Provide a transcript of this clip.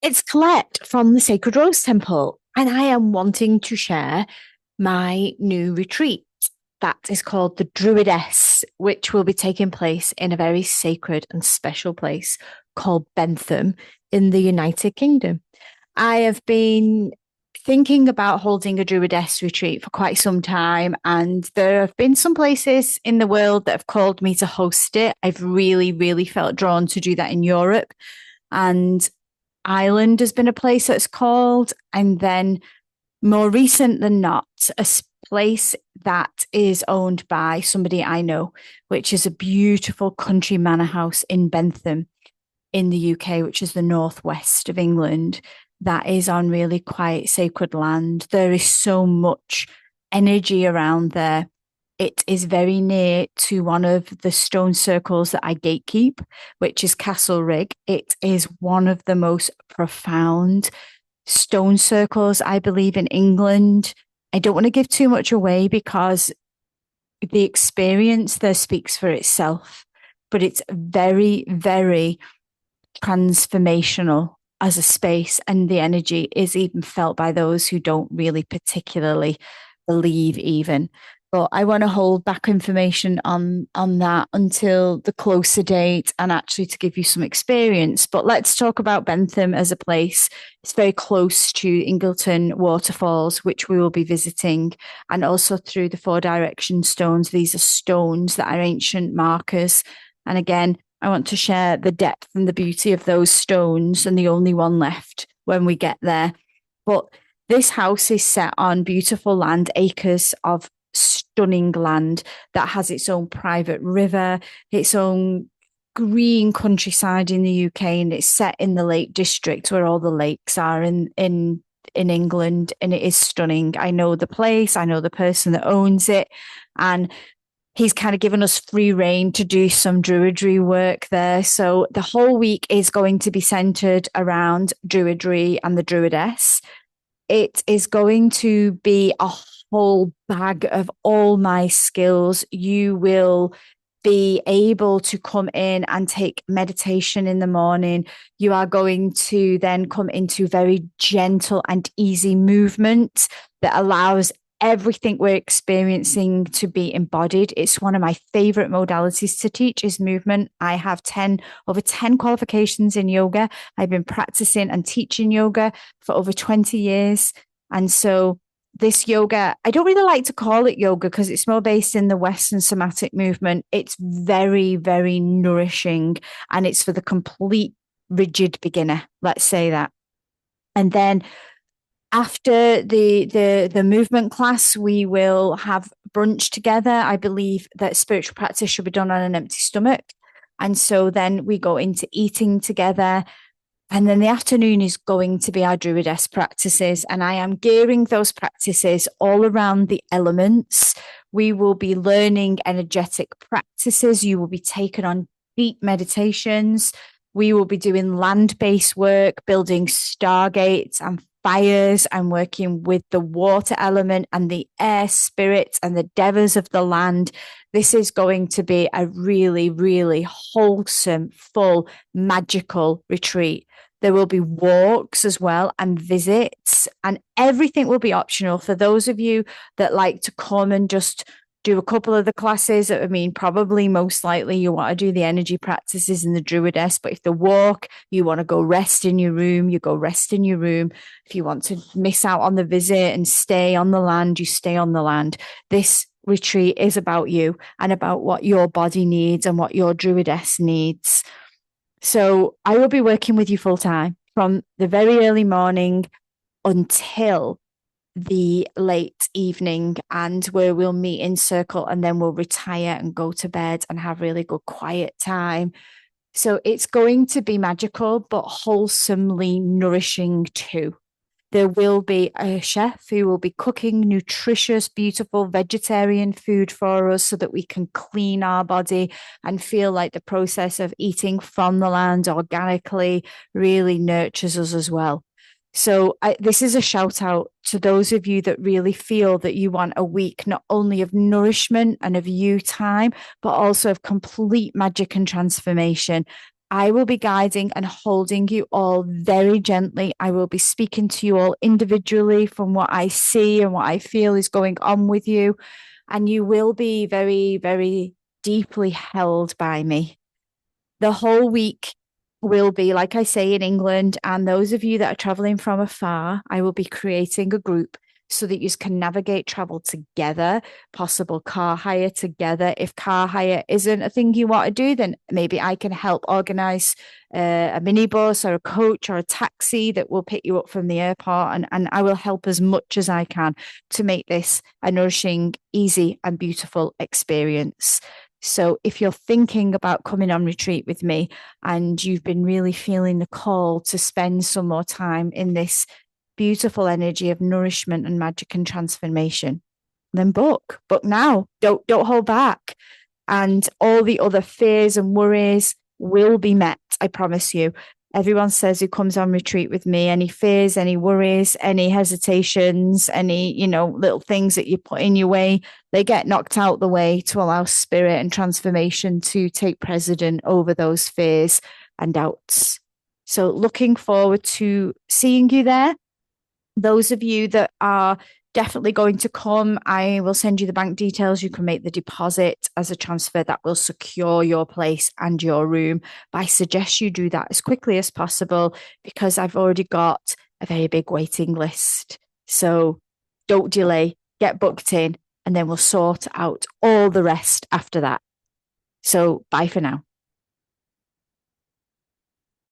It's Collette from the Sacred Rose Temple, and I am wanting to share my new retreat that is called the Druidess, which will be taking place in a very sacred and special place called Bentham in the United Kingdom. I have been thinking about holding a Druidess retreat for quite some time, and there have been some places in the world that have called me to host it. I've really, really felt drawn to do that in Europe. And Ireland has been a place that's called, and then more recent than not, place that is owned by somebody I know, which is a beautiful country manor house in Bentham in the UK, which is the northwest of England. That is on really quite sacred land. There is so much energy around there. It is very near to one of the stone circles that I gatekeep, which is Castle Rigg. It is one of the most profound stone circles, I believe, in England. I don't want to give too much away because the experience there speaks for itself, but it's very, very transformational as a space, and the energy is even felt by those who don't really particularly believe even. But I want to hold back information on that until the closer date and actually to give you some experience. But let's talk about Bentham as a place. It's very close to Ingleton Waterfalls, which we will be visiting, and also through the Four Direction stones. These are stones that are ancient markers. And again, I want to share the depth and the beauty of those stones, and the only one left when we get there. But this house is set on beautiful land, acres of stunning land that has its own private river, its own green countryside in the UK, and it's set in the Lake District where all the lakes are in England, and it is stunning. I know the place, I know the person that owns it, and he's kind of given us free reign to do some Druidry work there. So the whole week is going to be centered around Druidry and the Druidess. It is going to be a whole bag of all my skills. You will be able to come in and take meditation in the morning. You are going to then come into very gentle and easy movement that allows everything we're experiencing to be embodied. It's one of my favorite modalities to teach is movement. I have over 10 qualifications in yoga. I've been practicing and teaching yoga for over 20 years. And so this yoga, I don't really like to call it yoga because it's more based in the Western somatic movement. It's very, very nourishing, and it's for the complete rigid beginner. Let's say that. And then after the movement class, we will have brunch together. I believe that spiritual practice should be done on an empty stomach. And so then we go into eating together. And then the afternoon is going to be our Druidess practices. And I am gearing those practices all around the elements. We will be learning energetic practices. You will be taken on deep meditations. We will be doing land-based work, building stargates and fires, and working with the water element and the air spirits and the devas of the land. This is going to be a really, really wholesome, full, magical retreat. There will be walks as well and visits, and everything will be optional for those of you that like to come and just do a couple of the classes. I mean, probably most likely you want to do the energy practices in the Druidess, but if the walk, you want to go rest in your room, you go rest in your room. If you want to miss out on the visit and stay on the land, you stay on the land. This retreat is about you and about what your body needs and what your Druidess needs. So I will be working with you full time from the very early morning until the late evening, and where we'll meet in circle and then we'll retire and go to bed and have really good quiet time. So it's going to be magical, but wholesomely nourishing too. There will be a chef who will be cooking nutritious, beautiful vegetarian food for us so that we can clean our body and feel like the process of eating from the land organically really nurtures us as well. So this is a shout out to those of you that really feel that you want a week not only of nourishment and of you time, but also of complete magic and transformation. I will be guiding and holding you all very gently. I will be speaking to you all individually from what I see and what I feel is going on with you. And you will be very, very deeply held by me. The whole week will be, like I say, in England. And those of you that are traveling from afar, I will be creating a group so that you can navigate travel together, possible car hire together. If car hire isn't a thing you want to do, then maybe I can help organize a minibus or a coach or a taxi that will pick you up from the airport. And I will help as much as I can to make this a nourishing, easy, and beautiful experience. So if you're thinking about coming on retreat with me and you've been really feeling the call to spend some more time in this beautiful energy of nourishment and magic and transformation, then book now. Don't hold back. And all the other fears and worries will be met, I promise you. Everyone says who comes on retreat with me, any fears, any worries, any hesitations, any, little things that you put in your way, they get knocked out the way to allow spirit and transformation to take precedent over those fears and doubts. So looking forward to seeing you there. Those of you that are definitely going to come, I will send you the bank details. You can make the deposit as a transfer that will secure your place and your room. But I suggest you do that as quickly as possible because I've already got a very big waiting list. So don't delay, get booked in, and then we'll sort out all the rest after that. So bye for now.